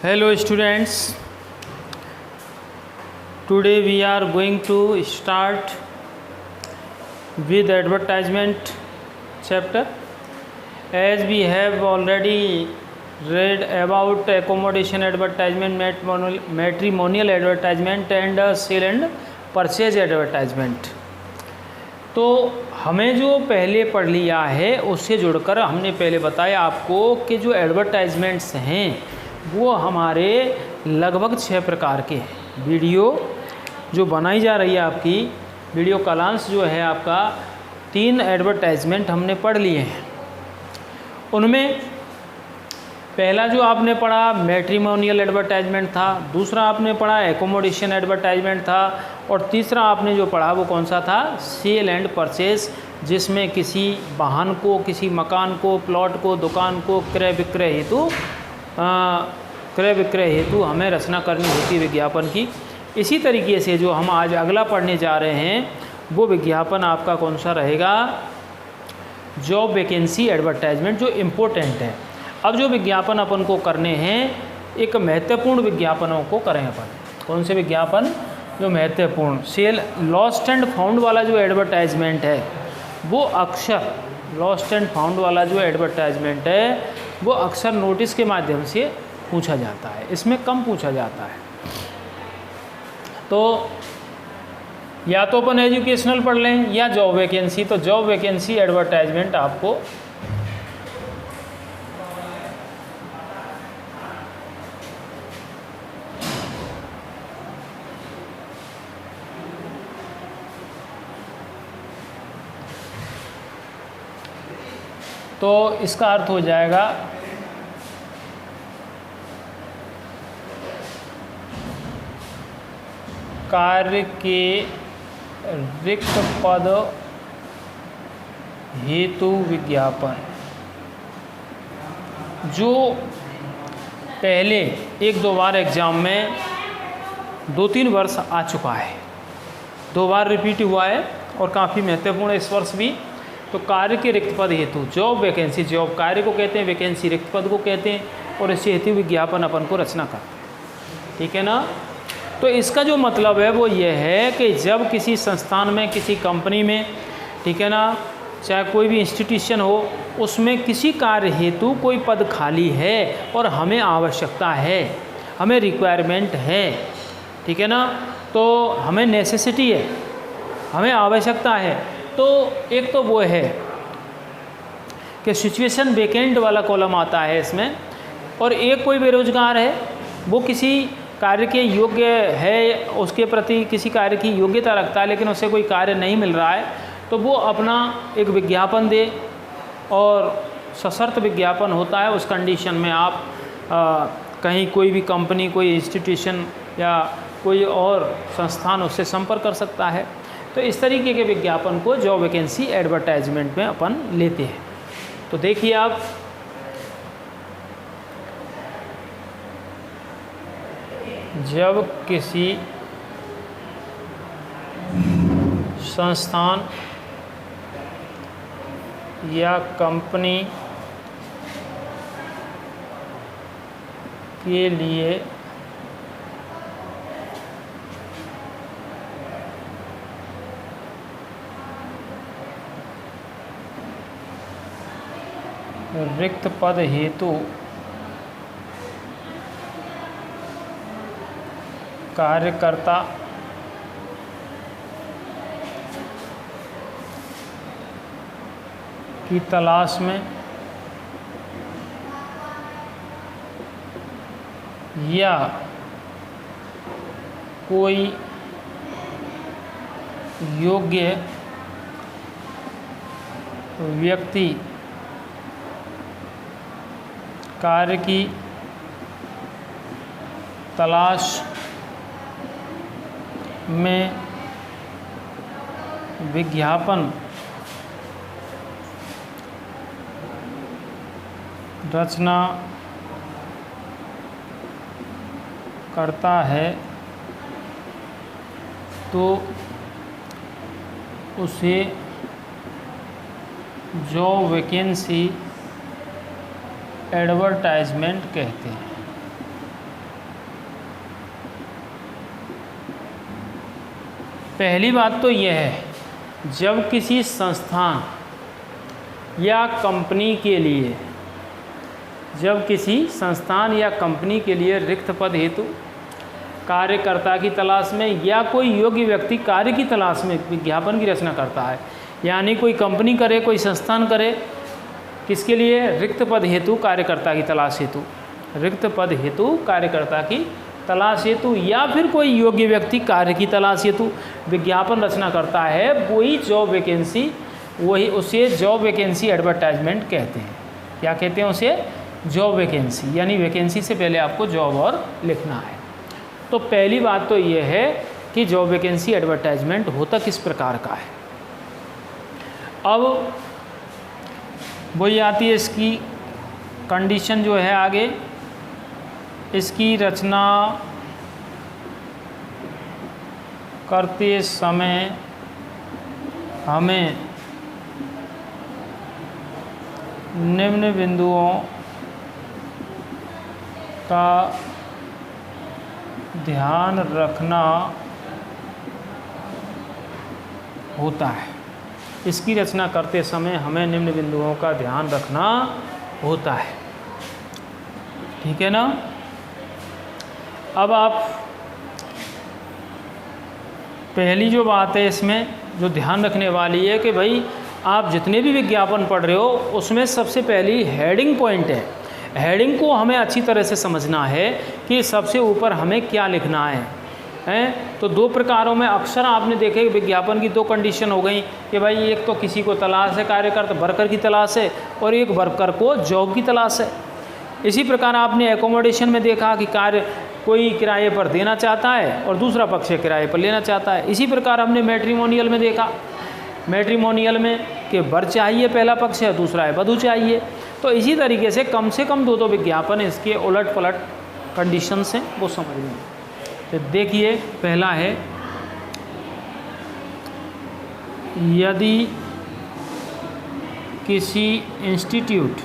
Hello students, today we are going to start with advertisement chapter. As we have already read about accommodation advertisement, matrimonial advertisement and sale and purchase advertisement. तो हमें जो पहले पढ़ लिया है उससे जुड़कर हमने पहले बताया आपको कि जो एडवर्टाइजमेंट्स हैं वो हमारे लगभग 6 प्रकार के हैं। वीडियो जो बनाई जा रही है आपकी वीडियो कॉलांस जो है आपका 3 एडवर्टाइजमेंट हमने पढ़ लिए हैं। उनमें पहला जो आपने पढ़ा मैट्रिमोनियल एडवर्टाइजमेंट था, दूसरा आपने पढ़ा एकोमोडेशन एडवर्टाइजमेंट था और तीसरा आपने जो पढ़ा वो कौन सा था, सेल एंड परचेज, जिसमें किसी वाहन को, किसी मकान को, प्लॉट को, दुकान को क्रय विक्रय हेतु हमें रचना करनी होती है विज्ञापन की। इसी तरीके से जो हम आज अगला पढ़ने जा रहे हैं वो विज्ञापन आपका कौन सा रहेगा, जॉब वैकेंसी एडवर्टाइजमेंट, जो इम्पोर्टेंट है। अब जो विज्ञापन अपन को करने हैं, एक महत्वपूर्ण विज्ञापनों को करें अपन। कौन से विज्ञापन? जो महत्वपूर्ण। सेल लॉस्ट एंड फाउंड वाला जो एडवर्टाइजमेंट है वो अक्सर, लॉस्ट एंड फाउंड वाला जो एडवर्टाइजमेंट है वो अक्सर नोटिस के माध्यम से पूछा जाता है, इसमें कम पूछा जाता है। तो या तो अपन एजुकेशनल पढ़ लें या जॉब वैकेंसी। तो जॉब वैकेंसी एडवर्टाइजमेंट आपको तो इसका अर्थ हो जाएगा कार्य के रिक्त पद हेतु विज्ञापन। जो पहले 1-2 बार एग्ज़ाम में 2-3 वर्ष आ चुका है, 2 बार रिपीट हुआ है और काफ़ी महत्वपूर्ण इस वर्ष भी। तो कार्य के रिक्त पद हेतु जॉब वैकेंसी, जॉब कार्य को कहते हैं, वैकेंसी रिक्त पद को कहते हैं और इसी हेतु विज्ञापन अपन को रचना करते हैं। ठीक है ना? तो इसका जो मतलब है वो ये है कि जब किसी संस्थान में, किसी कंपनी में, ठीक है ना, चाहे कोई भी इंस्टीट्यूशन हो, उसमें किसी कार्य हेतु कोई पद खाली है और हमें आवश्यकता है, हमें रिक्वायरमेंट है, ठीक है ना, तो हमें नेसेसिटी है, हमें आवश्यकता है। तो एक तो वो है कि सिचुएशन वैकेंट वाला कॉलम आता है इसमें, और एक कोई बेरोजगार है, वो किसी कार्य के योग्य है, उसके प्रति किसी कार्य की योग्यता रखता है लेकिन उसे कोई कार्य नहीं मिल रहा है, तो वो अपना एक विज्ञापन दे, और सशर्त विज्ञापन होता है। उस कंडीशन में आप कहीं कोई भी कंपनी, कोई इंस्टीट्यूशन या कोई और संस्थान उससे संपर्क कर सकता है। तो इस तरीके के विज्ञापन को जॉब वैकेंसी एडवर्टाइजमेंट में अपन लेते हैं। तो देखिए आप, जब किसी संस्थान या कंपनी के लिए रिक्त पद हेतु कार्यकर्ता की तलाश में या कोई योग्य व्यक्ति कार्य की तलाश में विज्ञापन रचना करता है तो उसे जॉब वैकेंसी एडवर्टाइजमेंट कहते हैं। पहली बात तो यह है, जब किसी संस्थान या कंपनी के लिए, जब किसी संस्थान या कंपनी के लिए रिक्त पद हेतु कार्यकर्ता की तलाश में या कोई योग्य व्यक्ति कार्य की तलाश में विज्ञापन की रचना करता है, यानी कोई कंपनी करे, कोई संस्थान करे, किसके लिए? रिक्त पद हेतु कार्यकर्ता की तलाश हेतु, रिक्त पद हेतु कार्यकर्ता की तलाश हेतु, या फिर कोई योग्य व्यक्ति कार्य की तलाश हेतु विज्ञापन रचना करता है, वही जॉब वैकेंसी, वही उसे जॉब वैकेंसी एडवर्टाइजमेंट कहते हैं। क्या कहते हैं उसे? जॉब वैकेंसी, यानी वैकेंसी से पहले आपको जॉब और लिखना है। तो पहली बात तो ये है कि जॉब वैकेंसी एडवर्टाइजमेंट होता किस प्रकार का है। अब वही आती है इसकी कंडीशन जो है आगे, इसकी रचना करते समय हमें निम्न बिंदुओं का ध्यान रखना होता है। इसकी रचना करते समय हमें निम्न बिंदुओं का ध्यान रखना होता है। ठीक है ना। अब आप पहली जो बात है इसमें जो ध्यान रखने वाली है कि भाई आप जितने भी विज्ञापन पढ़ रहे हो उसमें सबसे पहली हेडिंग पॉइंट है। हेडिंग को हमें अच्छी तरह से समझना है कि सबसे ऊपर हमें क्या लिखना है। तो दो प्रकारों में अक्सर आपने देखे विज्ञापन की दो कंडीशन हो गई कि भाई एक तो किसी को तलाश है कार्यकर्ता वर्कर की तलाश है, और एक वर्कर को जॉब की तलाश है। इसी प्रकार आपने एकोमोडेशन में देखा कि कार्य कोई किराए पर देना चाहता है और दूसरा पक्ष किराए पर लेना चाहता है। इसी प्रकार हमने मैट्रिमोनियल में देखा, मैट्रिमोनियल में कि वर चाहिए पहला पक्ष है, दूसरा है वधू चाहिए। तो इसी तरीके से कम दो विज्ञापन इसके उलट पलट कंडीशंस हैं, वो समझ लें। तो देखिए पहला है, यदि किसी इंस्टीट्यूट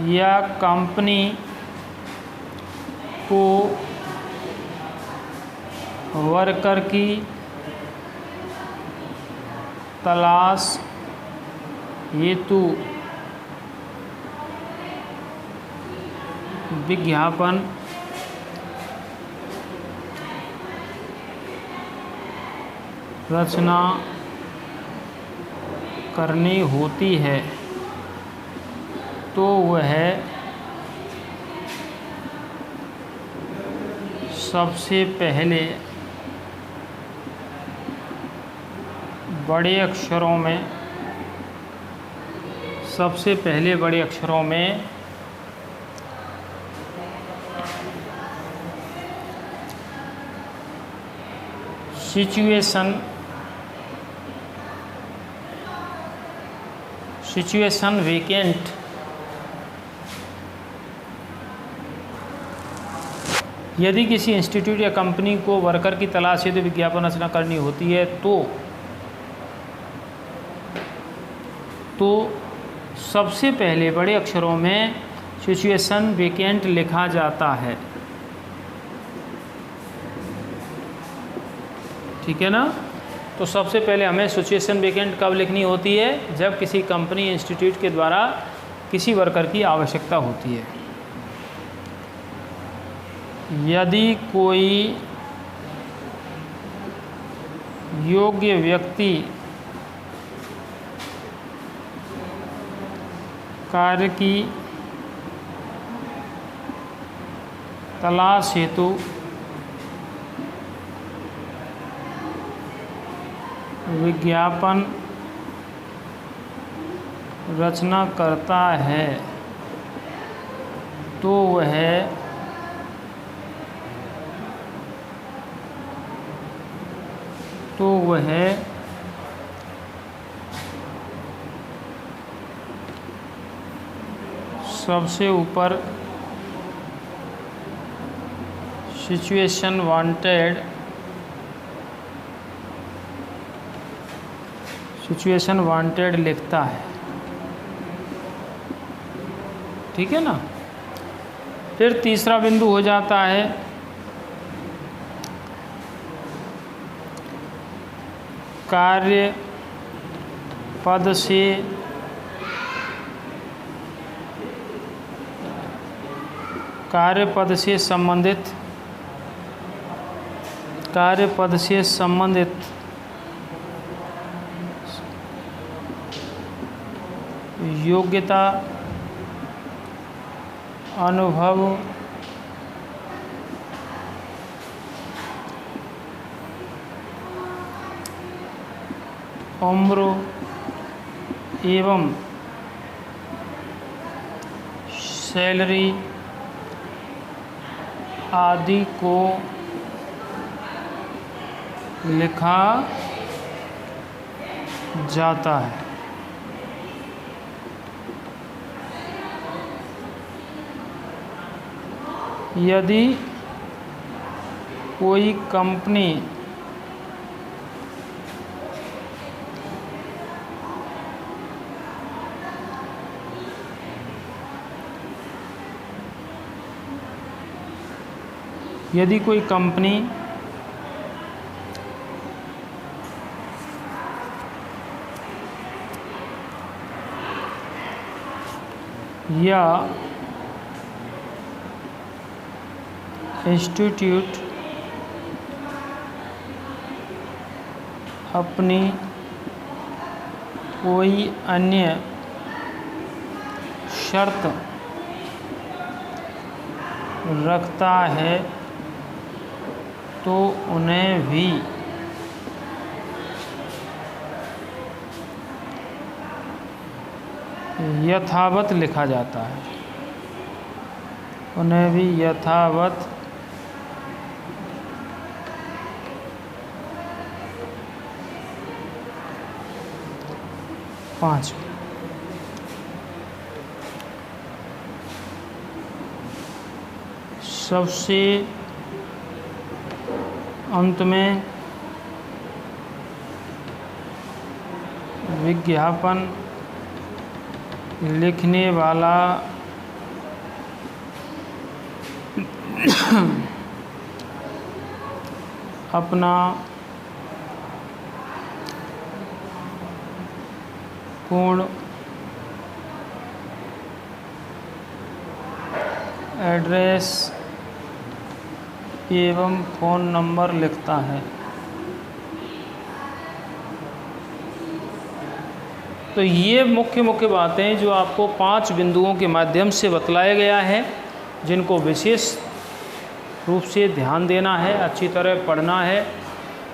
या कंपनी को वर्कर की तलाश हेतु विज्ञापन रचना करनी होती है तो वह सबसे पहले बड़े अक्षरों में सिचुएशन वेकेंट यदि किसी इंस्टीट्यूट या कंपनी को वर्कर की तलाश हेतु विज्ञापन रचना करनी होती है तो सबसे पहले बड़े अक्षरों में सिचुएशन वेकेंट लिखा जाता है। ठीक है ना। तो सबसे पहले हमें सिचुएशन वेकेंट कब लिखनी होती है? जब किसी कंपनी इंस्टीट्यूट के द्वारा किसी वर्कर की आवश्यकता होती है। यदि कोई योग्य व्यक्ति कार्य की तलाश हेतु विज्ञापन रचना करता है तो वह सबसे ऊपर सिचुएशन वांटेड लिखता है। ठीक है ना। फिर तीसरा बिंदु हो जाता है कार्य पद से संबंधित योग्यता, अनुभव, उम्र एवं सैलरी आदि को लिखा जाता है। यदि कोई कंपनी या इंस्टीट्यूट अपनी कोई अन्य शर्त रखता है तो उन्हें भी यथावत लिखा जाता है। उन्हें भी यथावत पाँच। सबसे अंत में विज्ञापन लिखने वाला अपना पूर्ण एड्रेस एवं फ़ोन नंबर लिखता है। तो ये मुख्य बातें जो आपको 5 बिंदुओं के माध्यम से बतलाया गया है, जिनको विशेष रूप से ध्यान देना है, अच्छी तरह पढ़ना है।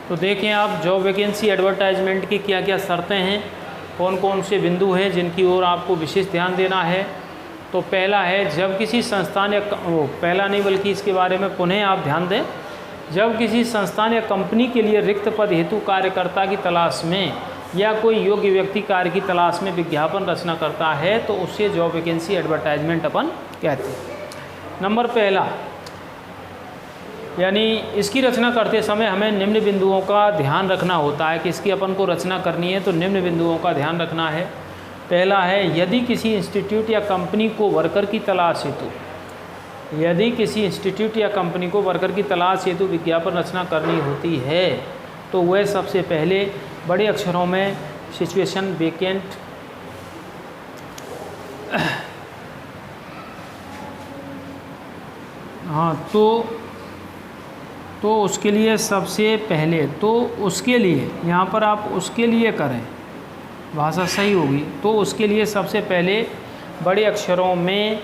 तो देखें आप जॉब वैकेंसी एडवर्टाइजमेंट की क्या क्या शर्तें हैं, कौन कौन से बिंदु हैं जिनकी ओर आपको विशेष ध्यान देना है। तो पहला है, जब किसी संस्थान या पहला नहीं बल्कि इसके बारे में पुनः आप ध्यान दें, जब किसी संस्थान या कंपनी के लिए रिक्त पद हेतु कार्यकर्ता की तलाश में या कोई योग्य व्यक्ति कार्य की तलाश में विज्ञापन रचना करता है तो उसे जॉब वैकेंसी एडवर्टाइजमेंट अपन कहते हैं। नंबर पहला, यानी इसकी रचना करते समय हमें निम्न बिंदुओं का ध्यान रखना होता है कि इसकी अपन को रचना करनी है तो निम्न बिंदुओं का ध्यान रखना है। पहला है, यदि किसी इंस्टीट्यूट या कंपनी को वर्कर की तलाश हेतु वर्कर की तलाश हेतु विज्ञापन रचना करनी होती है तो वह सबसे पहले बड़े अक्षरों में सिचुएशन वेकेंट तो उसके लिए सबसे पहले, तो उसके लिए यहाँ पर आप उसके लिए करें, भाषा सही होगी। तो उसके लिए सबसे पहले बड़े अक्षरों में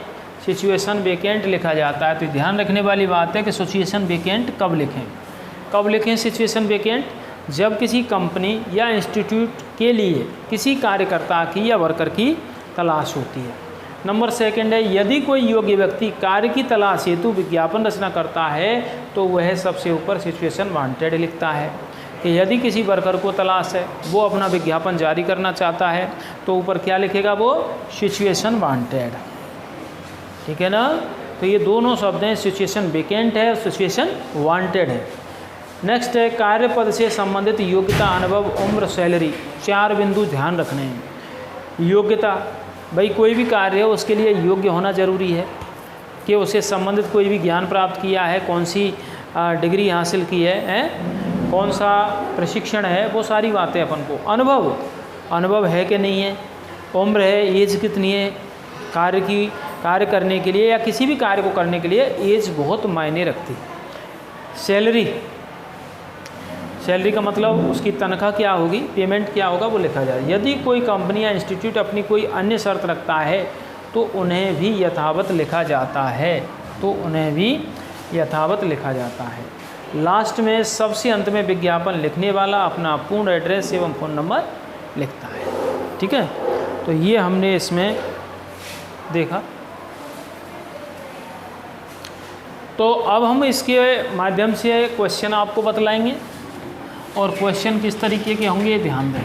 सिचुएशन वेकेंट लिखा जाता है। तो ध्यान रखने वाली बात है कि सिचुएशन वेकेंट कब लिखें सिचुएशन वेकेंट, जब किसी कंपनी या इंस्टीट्यूट के लिए किसी कार्यकर्ता की या वर्कर की तलाश होती है। नंबर सेकंड है, यदि कोई योग्य व्यक्ति कार्य की तलाश हेतु विज्ञापन रचना करता है तो वह सबसे ऊपर सिचुएशन वांटेड लिखता है कि यदि किसी वर्कर को तलाश है, वो अपना विज्ञापन जारी करना चाहता है तो ऊपर क्या लिखेगा, वो सिचुएशन वांटेड। ठीक है ना। तो ये दोनों शब्द हैं, सिचुएशन वेकेंट है और सिचुएशन वांटेड है। नेक्स्ट है, कार्य पद से संबंधित योग्यता, अनुभव, उम्र, सैलरी। 4 बिंदु ध्यान रखने हैं। योग्यता, भाई कोई भी कार्य है उसके लिए योग्य होना जरूरी है। कि उससे संबंधित कोई भी ज्ञान प्राप्त किया है, कौन सी डिग्री हासिल की है, कौन सा प्रशिक्षण है, वो सारी बातें अपन को। अनुभव है कि नहीं है, उम्र है, एज कितनी है, कार्य करने के लिए या किसी भी कार्य को करने के लिए एज बहुत मायने रखती है। सैलरी का मतलब उसकी तनख्वाह क्या होगी, पेमेंट क्या होगा, वो लिखा जाए। यदि कोई कंपनी या इंस्टीट्यूट अपनी कोई अन्य शर्त रखता है तो उन्हें भी यथावत लिखा जाता है। लास्ट में सबसे अंत में विज्ञापन लिखने वाला अपना पूर्ण एड्रेस एवं फ़ोन नंबर लिखता है। ठीक है, तो ये हमने इसमें देखा। तो अब हम इसके माध्यम से क्वेश्चन आपको बतलाएंगे, और क्वेश्चन किस तरीके के होंगे ये ध्यान दें।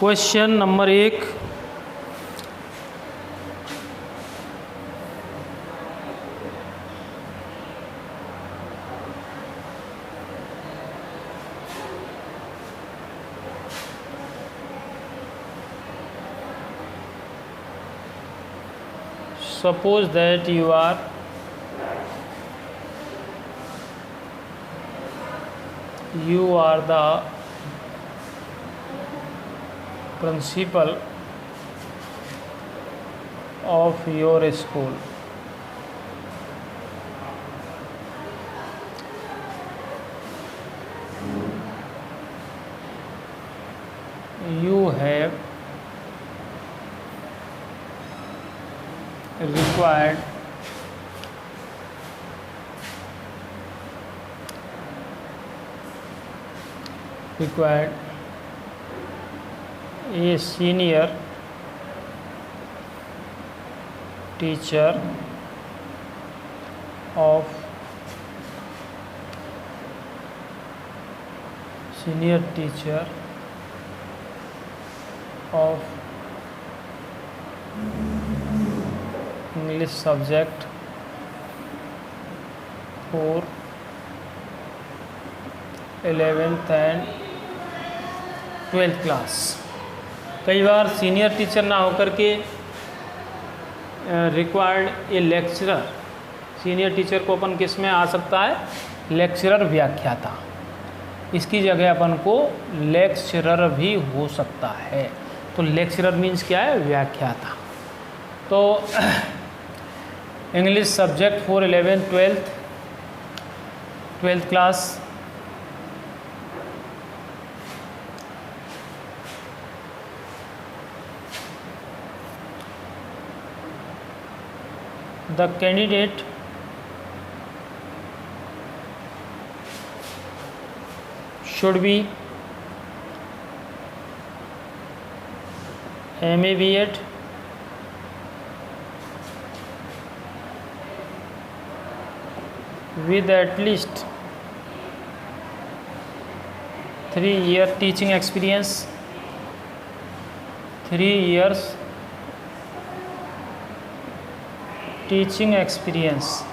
Question number 1, suppose that you are the principal of your school. You have required a senior teacher of English subject for 11th and 12th class. कई बार सीनियर टीचर ना होकर के रिक्वायर्ड ए लेक्चरर, सीनियर टीचर को अपन किस में आ सकता है, lecturer व्याख्याता, इसकी जगह अपन को लेक्चरर भी हो सकता है। तो लेक्चरर मीन्स क्या है, व्याख्याता। तो English subject for 11th 12th class, the candidate should be MA B.Ed with at least 3-year teaching experience, 3 years teaching experience,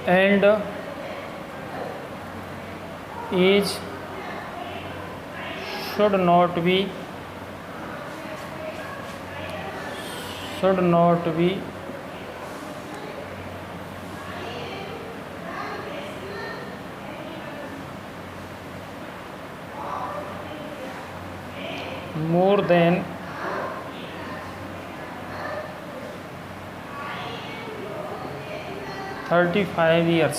and age should not be more than 35 years।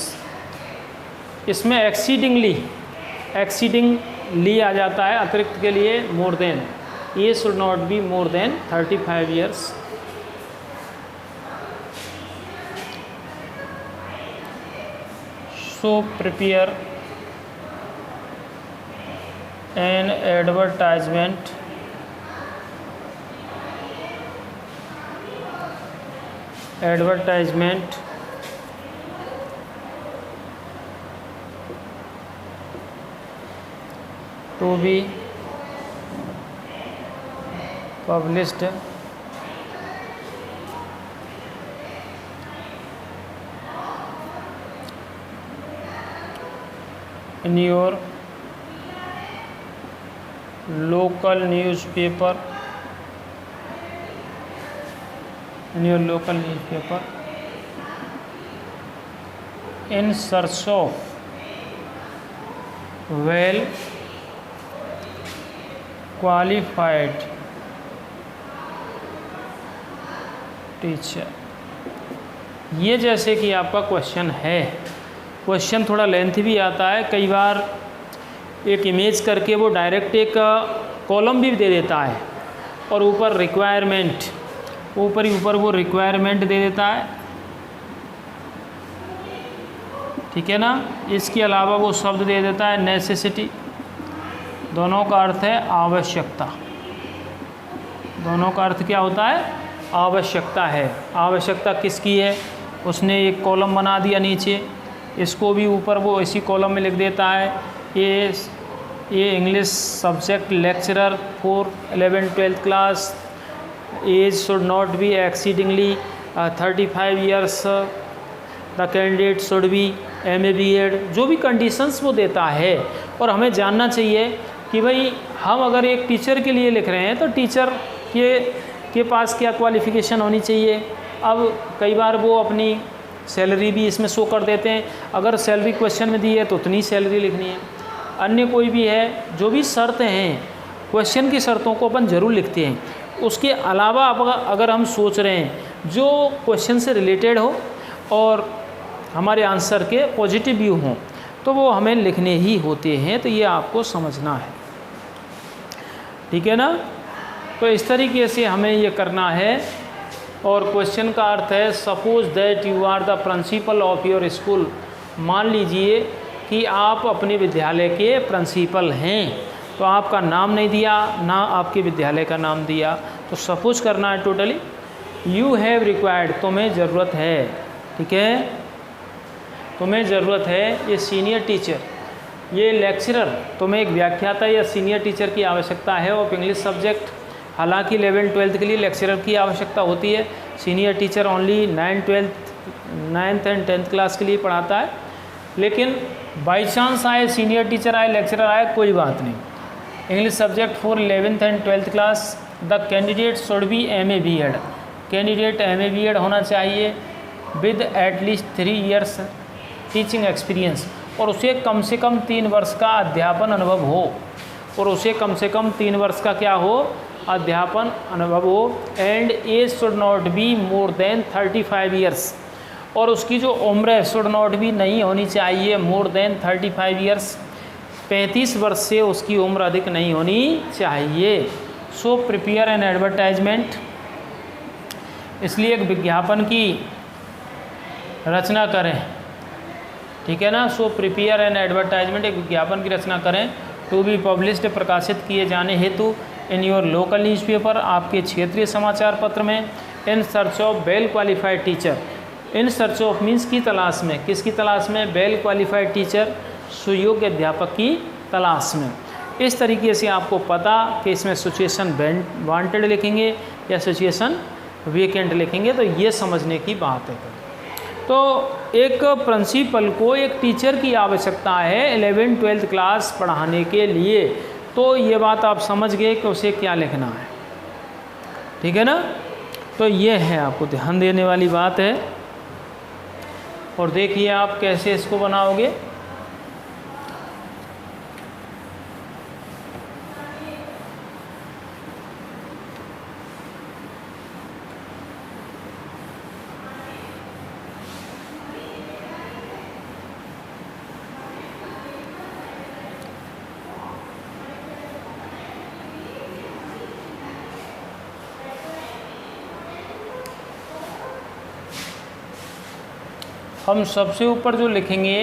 इसमें exceedingly आ जाता है, अतिरिक्त के लिए more than, age should not be more than 35 years. So prepare an advertisement to be published in your local newspaper in search of well qualified teacher. ये जैसे कि आपका क्वेश्चन है, क्वेश्चन थोड़ा लेंथ भी आता है, कई बार एक इमेज करके वो डायरेक्ट एक कॉलम भी दे देता है और ऊपर रिक्वायरमेंट, ऊपर ही ऊपर वो रिक्वायरमेंट दे देता है, ठीक है ना। इसके अलावा वो शब्द दे देता है नेसेसिटी, दोनों का अर्थ है आवश्यकता, दोनों का अर्थ क्या होता है, आवश्यकता है। आवश्यकता किसकी है, उसने एक कॉलम बना दिया नीचे, इसको भी ऊपर वो इसी कॉलम में लिख देता है, ये English subject lecturer for 11th-12th class, age should not be exceedingly 35 years, the candidate should be MA B.Ed, जो भी कंडीशंस वो देता है। और हमें जानना चाहिए कि भाई हम अगर एक टीचर के लिए लिख रहे हैं तो टीचर के पास क्या क्वालिफ़िकेशन होनी चाहिए। अब कई बार वो अपनी सैलरी भी इसमें शो कर देते हैं, अगर सैलरी क्वेश्चन में दी है तो उतनी सैलरी लिखनी है। अन्य कोई भी है, जो भी शर्तें हैं क्वेश्चन की शर्तों को अपन ज़रूर लिखते हैं। उसके अलावा अगर हम सोच रहे हैं जो क्वेश्चन से रिलेटेड हो और हमारे आंसर के पॉजिटिव व्यू हों तो वो हमें लिखने ही होते हैं, तो ये आपको समझना है, ठीक है ना। तो इस तरीके से हमें ये करना है। और क्वेश्चन का अर्थ है suppose that you are the principal of your school, मान लीजिए कि आप अपने विद्यालय के प्रिंसिपल हैं, तो आपका नाम नहीं दिया ना आपके विद्यालय का नाम दिया, तो सपोज करना है टोटली यू हैव रिक्वायर्ड, तुम्हें ज़रूरत है, ठीक है, तुम्हें ज़रूरत है, ये सीनियर टीचर, ये लेक्चरर, तुम्हें एक व्याख्याता या सीनियर टीचर की आवश्यकता है ऑफ इंग्लिश सब्जेक्ट। हालांकि 11th-12th के लिए लेक्चरर की आवश्यकता होती है, senior teacher only 9th and 10th class के लिए पढ़ाता है। लेकिन बाई चांस आए सीनियर टीचर आए, लेक्चरर आए, कोई बात नहीं। English subject for 11th and 12th class, the candidate should be MA B.Ed, candidate MA B.Ed होना चाहिए with at least 3 years teaching experience, और उसे कम से कम 3 वर्ष का अध्यापन अनुभव हो, और उसे कम से कम 3 वर्ष का क्या हो, अध्यापन अनुभव हो। And age should not be more than 35 years, और उसकी जो उम्र है शुड नॉट बी नहीं होनी चाहिए मोर देन 35 years, 35 वर्ष से उसकी उम्र अधिक नहीं होनी चाहिए। सो प्रिपेयर एन एडवर्टाइजमेंट, इसलिए एक विज्ञापन की रचना करें, ठीक है ना। सो प्रिपेयर एन एडवर्टाइजमेंट, एक विज्ञापन की रचना करें, टू बी पब्लिश्ड, प्रकाशित किए जाने हेतु, इन योर लोकल न्यूज़पेपर, आपके क्षेत्रीय समाचार पत्र में, in search of well qualified teacher, in search of means की तलाश में, किसकी तलाश में, वेल क्वालिफाइड टीचर, सुयोग्य अध्यापक की तलाश में। इस तरीके से आपको पता कि इसमें सिचुएशन वांटेड लिखेंगे या सिचुएशन वेकेंट लिखेंगे, तो ये समझने की बात है। तो एक प्रिंसिपल को एक टीचर की आवश्यकता है 11th-12th क्लास पढ़ाने के लिए, तो ये बात आप समझ गए कि उसे क्या लिखना है, ठीक है ना। तो ये है आपको ध्यान देने वाली बात है। और देखिए आप कैसे इसको बनाओगे। हम सबसे ऊपर जो लिखेंगे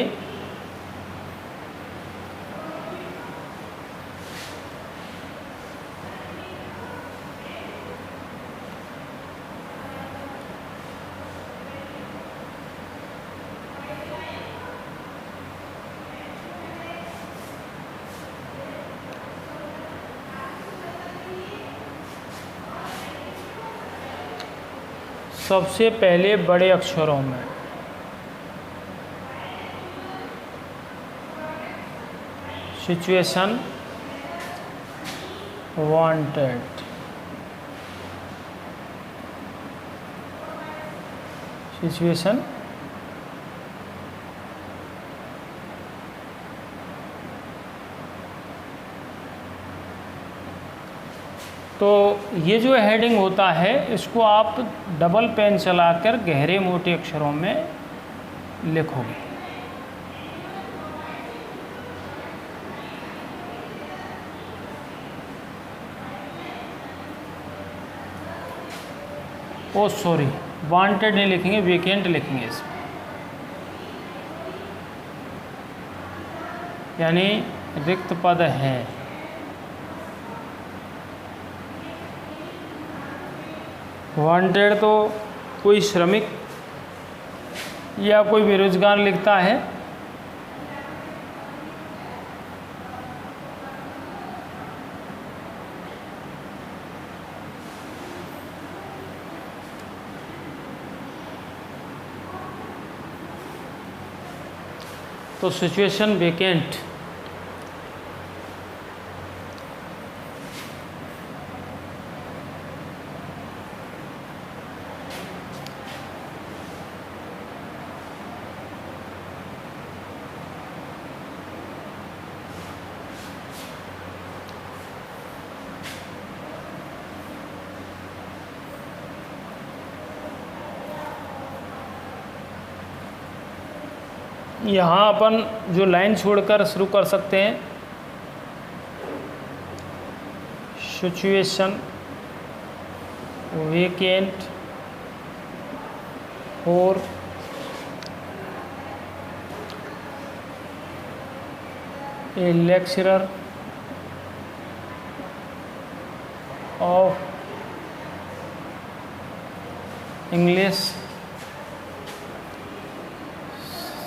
सबसे पहले बड़े अक्षरों में सिचुएशन वांटेड, सिचुएशन तो ये जो हेडिंग होता है इसको आप डबल पेन चलाकर गहरे मोटे अक्षरों में लिखोगे। ओ सॉरी, वांटेड नहीं लिखेंगे, वेकेंट लिखेंगे इसमें, यानी रिक्त पद है। वांटेड तो कोई श्रमिक या कोई बेरोजगार लिखता है, तो सिचुएशन वेकेंट। यहाँ अपन जो लाइन छोड़कर शुरू कर सकते हैं, सिचुएशन वेकेंट और ए lecturer of English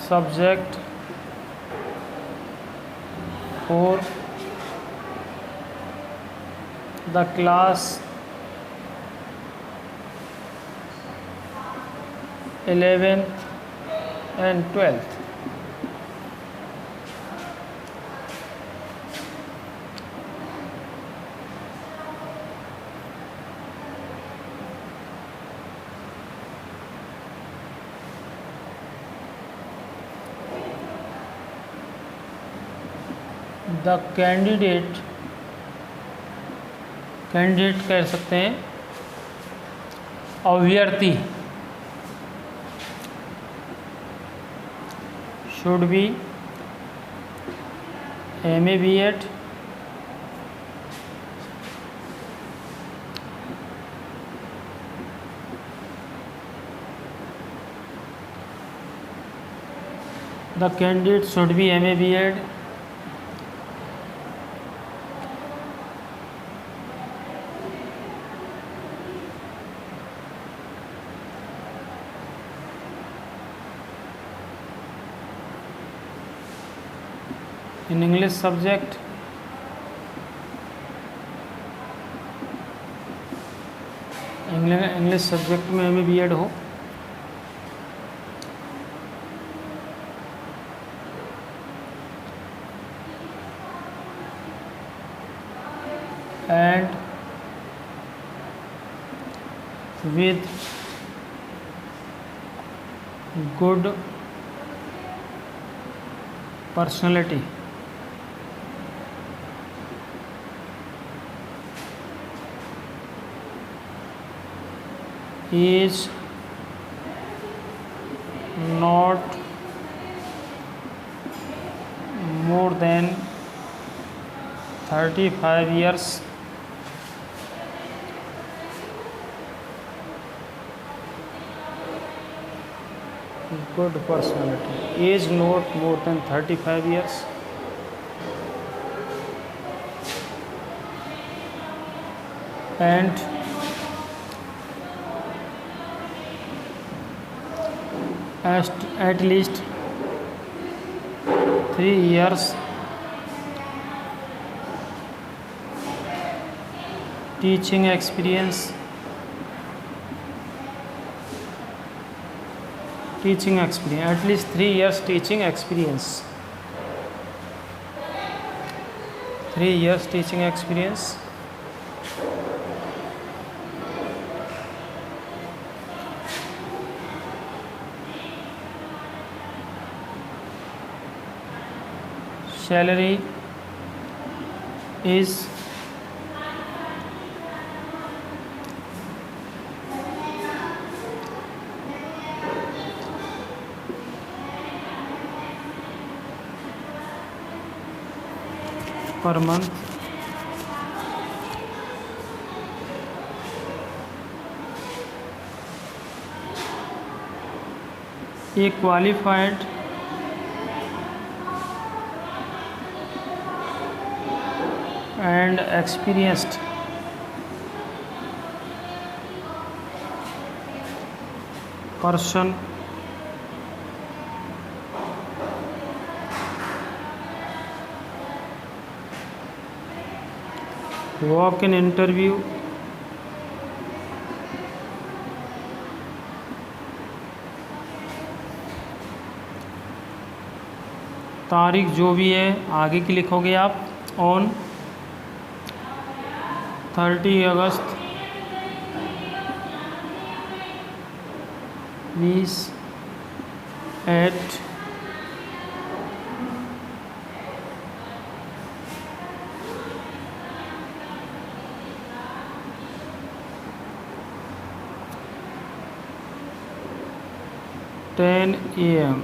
subject for the class 11th and 12th. The candidate, candidate कह सकते हैं, अभ्यर्थी should be MA B.Ed the candidate should be MA B.Ed in English subject English subject में MA B.Ed हो, and with good personality. Is not more than 35 years good personality, age not more than 35 years, and at least 3 years teaching experience, at least 3 years teaching experience, 3 years teaching experience, salary is per month, a qualified and experienced person walk in interview तारीख जो भी है आगे की लिखोगे आप, on 30 August 20 at AM.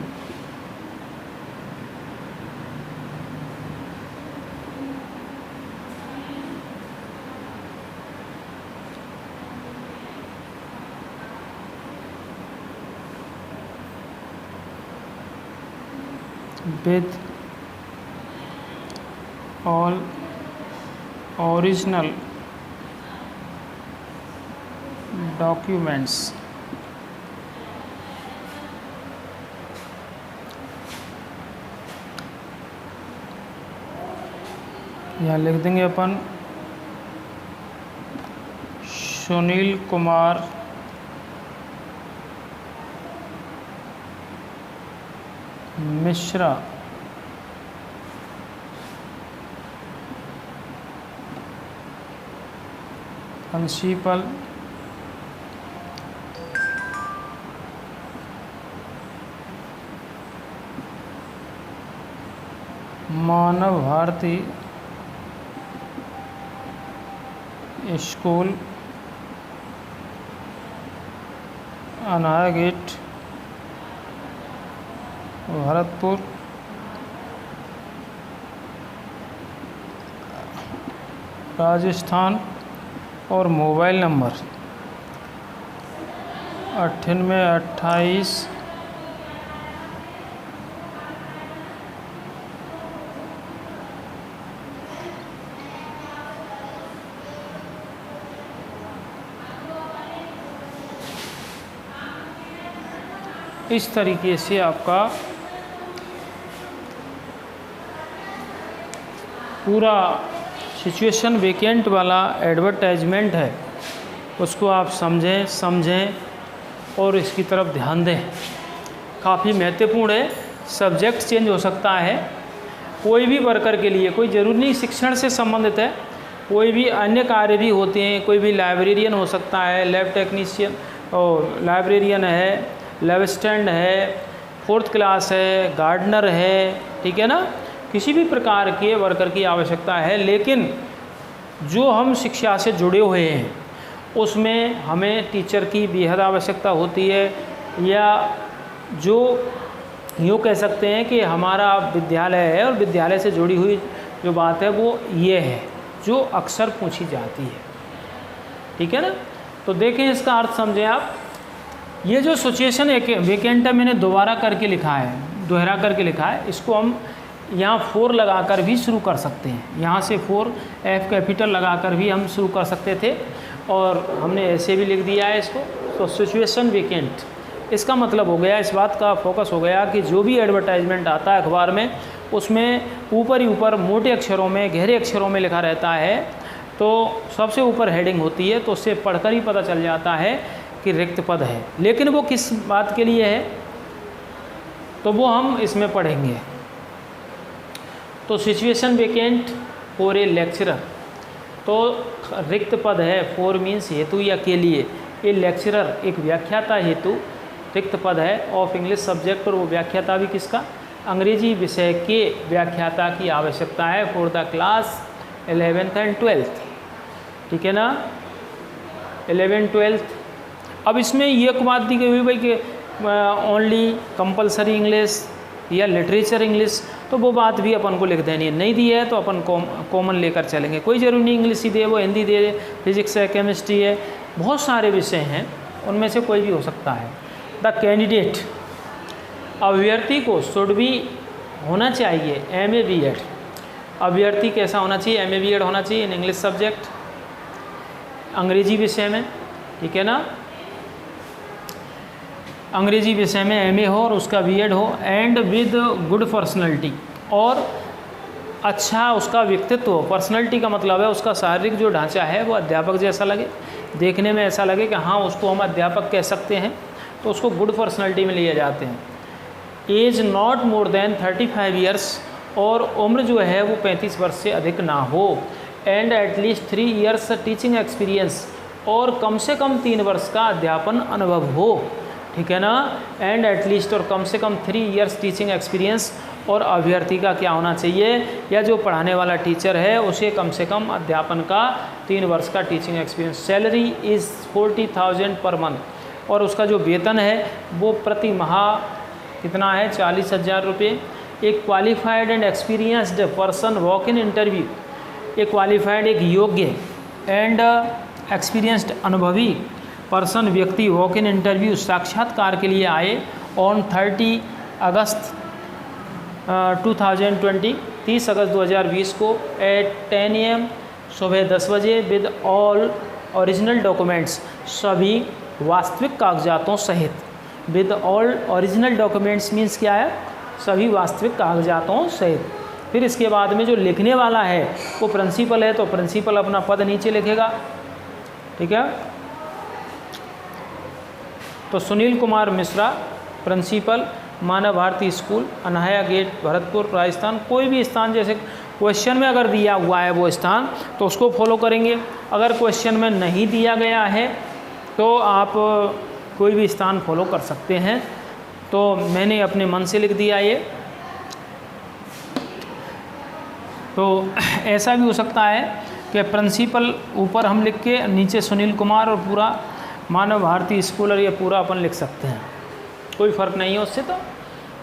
With all original documents यहाँ लिख देंगे अपन Sunil Kumar Mishra principal Manav Bharati school Anaya gate Bharatpur Rajasthan और मोबाइल नंबर 9828 इस तरीके से आपका पूरा सिचुएशन वेकेंट वाला एडवर्टाइजमेंट है उसको आप समझें और इसकी तरफ ध्यान दें। काफ़ी महत्वपूर्ण है। सब्जेक्ट चेंज हो सकता है कोई भी वर्कर के लिए, कोई ज़रूरी नहीं शिक्षण से संबंधित है, कोई भी अन्य कार्य भी होते हैं। कोई भी लाइब्रेरियन हो सकता है, लैब टेक्नीशियन और लाइब्रेरियन है, लैब स्टैंड है, 4th क्लास है, गार्डनर है, ठीक है ना। किसी भी प्रकार के वर्कर की आवश्यकता है, लेकिन जो हम शिक्षा से जुड़े हुए हैं उसमें हमें टीचर की बेहद आवश्यकता होती है, या जो यूँ कह सकते हैं कि हमारा विद्यालय है और विद्यालय से जुड़ी हुई जो बात है वो ये है जो अक्सर पूछी जाती है, ठीक है ना। तो देखें इसका अर्थ समझें आप। ये जो सिचुएशन एक वेकेंट है मैंने दोबारा करके लिखा है, दोहरा करके लिखा है, इसको हम यहाँ 4 लगाकर भी शुरू कर सकते हैं। यहाँ से 4 F कैपिटल लगाकर भी हम शुरू कर सकते थे और हमने ऐसे भी लिख दिया है इसको। तो सिचुएशन वेकेंट, इसका मतलब हो गया, इस बात का फोकस हो गया कि जो भी एडवर्टाइजमेंट आता है अखबार में उसमें ऊपर ही ऊपर मोटे अक्षरों में, गहरे अक्षरों में लिखा रहता है, तो सबसे ऊपर हेडिंग होती है, तो उससे पढ़कर ही पता चल जाता है कि रिक्त पद है। लेकिन वो किस बात के लिए है तो वो हम इसमें पढ़ेंगे। तो situation vacant for a lecturer, तो रिक्त पद है, फॉर मीन्स हेतु या के लिए, ए लेक्चरर एक व्याख्याता हेतु रिक्त पद है, ऑफ इंग्लिश सब्जेक्ट, और वो व्याख्याता भी किसका, अंग्रेजी विषय के व्याख्याता की आवश्यकता है for the class 11th and 12th, ठीक है ना, 11th 12th। अब इसमें ये बात दी गई भाई कि ओनली कंपलसरी इंग्लिश या लिटरेचर इंग्लिश, तो वो बात भी अपन को लिख देनी है, नहीं दी है तो अपन कॉमन लेकर चलेंगे, कोई ज़रूरी नहीं इंग्लिश ही दे, वो हिंदी दे, फिजिक्स है, केमिस्ट्री है, बहुत सारे विषय हैं, उनमें से कोई भी हो सकता है। द कैंडिडेट, अभ्यर्थी को शुड भी होना चाहिए MA B.Ed, अभ्यर्थी कैसा होना चाहिए, MA B.Ed होना चाहिए इन इंग्लिश सब्जेक्ट, अंग्रेजी विषय में, ठीक है ना, अंग्रेजी विषय में MA हो और उसका B.Ed हो, एंड विद गुड पर्सनैलिटी, और अच्छा उसका व्यक्तित्व हो। पर्सनैलिटी का मतलब है उसका शारीरिक जो ढांचा है वो अध्यापक जैसा लगे, देखने में ऐसा लगे कि हाँ उसको हम अध्यापक कह सकते हैं, तो उसको गुड पर्सनैलिटी में लिए जाते हैं। Age not more than 35 years, और उम्र जो है वो 35 वर्ष से अधिक ना हो, and at least 3 years teaching experience, और कम से कम 3 वर्ष का अध्यापन अनुभव हो, ठीक है ना, एंड एटलीस्ट, और कम से कम 3 ईयर्स टीचिंग एक्सपीरियंस, और अभ्यर्थी का क्या होना चाहिए, या जो पढ़ाने वाला टीचर है उसे कम से कम अध्यापन का 3 वर्ष का teaching experience. Salary is 40,000 per month, और उसका जो वेतन है वो प्रति माह कितना है, 40,000 रुपये। एक qualified and experienced person walk in interview, एक क्वालिफाइड एक योग्य एंड एक्सपीरियंस्ड अनुभवी पर्सन व्यक्ति वॉक इन इंटरव्यू साक्षात्कार के लिए आए ऑन 30 अगस्त 2020, 30 अगस्त 2020 को एट 10 AM सुबह 10 बजे विद ऑल ओरिजिनल डॉक्यूमेंट्स, सभी वास्तविक कागजातों सहित। With all original documents means क्या है, सभी वास्तविक कागजातों सहित। फिर इसके बाद में जो लिखने वाला है वो प्रिंसिपल है, तो प्रिंसिपल अपना पद नीचे लिखेगा, ठीक है। तो Sunil Kumar Mishra, principal, Manav Bharati school, Anaya gate, Bharatpur, Rajasthan. कोई भी स्थान जैसे क्वेश्चन में अगर दिया हुआ है वो स्थान तो उसको फॉलो करेंगे, अगर क्वेश्चन में नहीं दिया गया है तो आप कोई भी स्थान फॉलो कर सकते हैं। तो मैंने अपने मन से लिख दिया ये। तो ऐसा भी हो सकता है कि प्रिंसिपल ऊपर हम लिख के नीचे सुनील कुमार और पूरा मानव भारती स्कूल, और ये पूरा अपन लिख सकते हैं, कोई फ़र्क नहीं है उससे।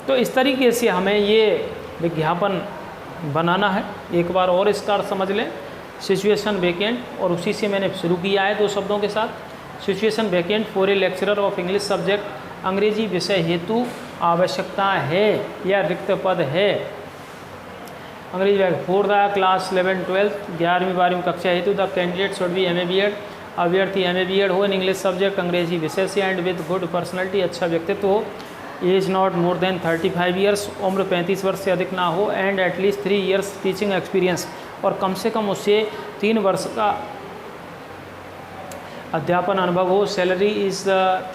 तो इस तरीके से हमें ये विज्ञापन बनाना है। एक बार और इसका समझ लें, सिचुएशन वेकेंट, और उसी से मैंने शुरू किया है 2 शब्दों के साथ। Situation vacant for a lecturer of English subject, अंग्रेजी विषय हेतु आवश्यकता है या रिक्त पद है। अंग्रेजी फॉर द क्लास 11 12 11वीं 12वीं कक्षा हेतु the candidate should be MA B.Ed, अभ्यर्थी MA B.Ed हो इन इंग्लिश सब्जेक्ट, अंग्रेजी विषय से, एंड विद गुड पर्सनैलिटी, अच्छा व्यक्तित्व हो। Age not more than 35 years, उम्र 35 वर्ष से अधिक ना हो, and at least 3 years teaching experience, और कम से कम उससे 3 वर्ष का अध्यापन अनुभव हो। सैलरी इज़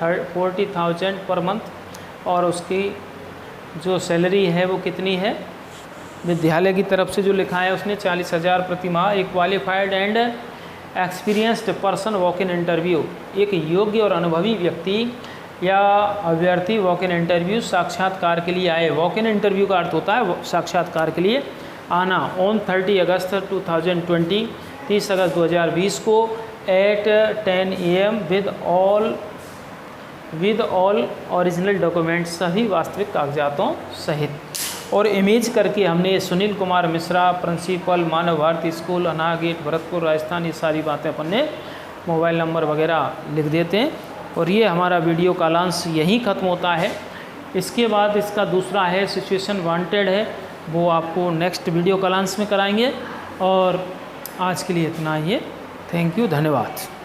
40,000 पर मंथ, और उसकी जो सैलरी है वो कितनी है, विद्यालय की तरफ से जो लिखा है उसने 40,000 प्रति माह। एक qualified and experienced person walk in interview, एक योग्य और अनुभवी व्यक्ति या अभ्यर्थी वॉक इन इंटरव्यू साक्षात्कार के लिए आए। वॉक इन इंटरव्यू का अर्थ होता है साक्षात्कार के लिए आना। ऑन 30 अगस्त 2020, 30 अगस्त 2020 को at 10 AM with all original documents, सभी वास्तविक कागजातों सहित। और इमेज करके हमने Sunil Kumar Mishra, principal, Manav Bharati school, Anaya gate, Bharatpur, Rajasthan, ये सारी बातें अपन ने मोबाइल नंबर वगैरह लिख देते हैं। और ये हमारा वीडियो कालांश यहीं ख़त्म होता है। इसके बाद इसका दूसरा है सिचुएशन वांटेड है, वो आपको नेक्स्ट वीडियो कालांश में कराएंगे। और आज के लिए इतना ही है। थैंक यू, धन्यवाद।